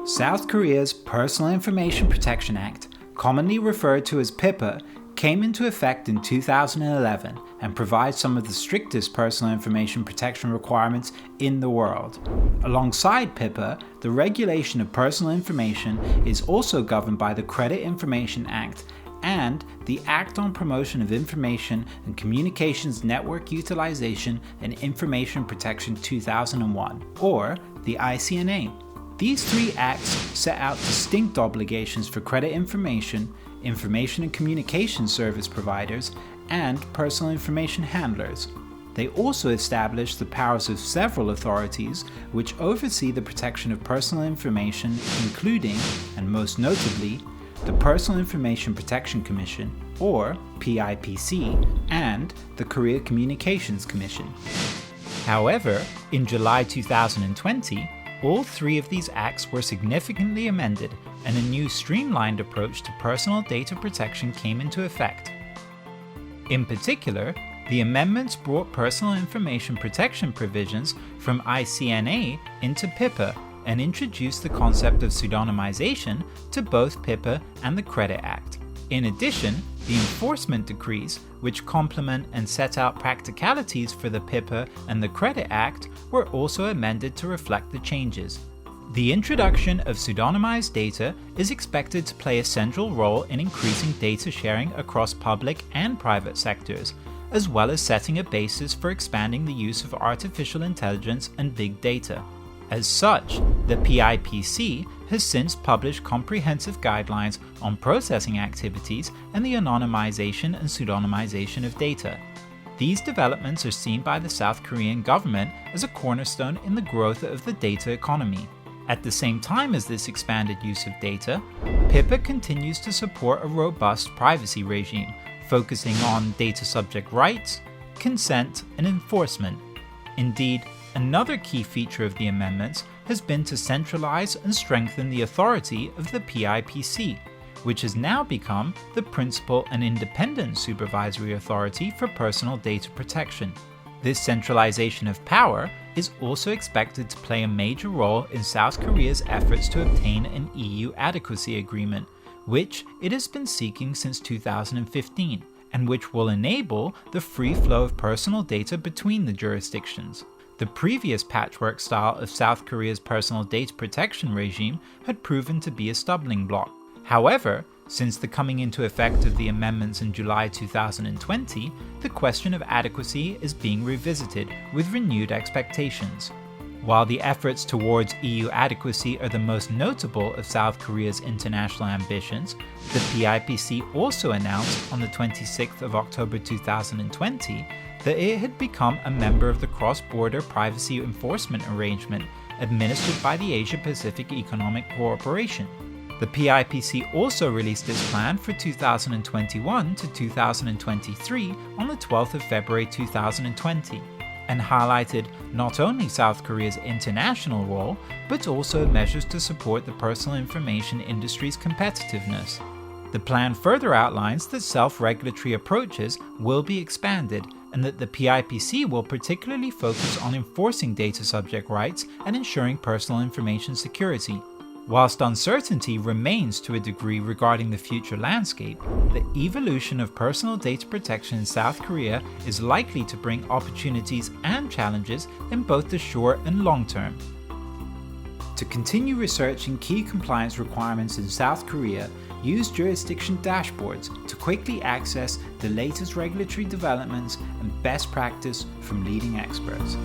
South Korea's Personal Information Protection Act, commonly referred to as PIPA, came into effect in 2011 and provides some of the strictest personal information protection requirements in the world. Alongside PIPA, the regulation of personal information is also governed by the Credit Information Act and the Act on Promotion of Information and Communications Network Utilization and Information Protection 2001, or the ICNA. These three acts set out distinct obligations for credit information and communication service providers, and personal information handlers. They also establish the powers of several authorities which oversee the protection of personal information, including, and most notably, the Personal Information Protection Commission, or PIPC, and the Korea Communications Commission. However, in July 2020, all three of these acts were significantly amended, and a new streamlined approach to personal data protection came into effect. In particular, the amendments brought personal information protection provisions from ICNA into PIPA and introduced the concept of pseudonymization to both PIPA and the Credit Act. In addition, the enforcement decrees, which complement and set out practicalities for the PIPA and the Credit Act, were also amended to reflect the changes. The introduction of pseudonymized data is expected to play a central role in increasing data sharing across public and private sectors, as well as setting a basis for expanding the use of artificial intelligence and big data. As such, the PIPC has since published comprehensive guidelines on processing activities and the anonymization and pseudonymization of data. These developments are seen by the South Korean government as a cornerstone in the growth of the data economy. At the same time as this expanded use of data, PIPA continues to support a robust privacy regime, focusing on data subject rights, consent, and enforcement. Indeed, another key feature of the amendments has been to centralize and strengthen the authority of the PIPC, which has now become the principal and independent supervisory authority for personal data protection. This centralization of power is also expected to play a major role in South Korea's efforts to obtain an EU adequacy agreement, which it has been seeking since 2015, and which will enable the free flow of personal data between the jurisdictions. The previous patchwork style of South Korea's personal data protection regime had proven to be a stumbling block. However, since the coming into effect of the amendments in July 2020, the question of adequacy is being revisited with renewed expectations. While the efforts towards EU adequacy are the most notable of South Korea's international ambitions, the PIPC also announced on the 26th of October 2020 that it had become a member of the Cross-Border Privacy Enforcement Arrangement administered by the Asia-Pacific Economic Cooperation. The PIPC also released its plan for 2021 to 2023 on the 12th of February 2020, and highlighted not only South Korea's international role, but also measures to support the personal information industry's competitiveness. The plan further outlines that self-regulatory approaches will be expanded, and that the PIPC will particularly focus on enforcing data subject rights and ensuring personal information security. Whilst uncertainty remains to a degree regarding the future landscape, the evolution of personal data protection in South Korea is likely to bring opportunities and challenges in both the short and long term. To continue researching key compliance requirements in South Korea, use jurisdiction dashboards to quickly access the latest regulatory developments and best practice from leading experts.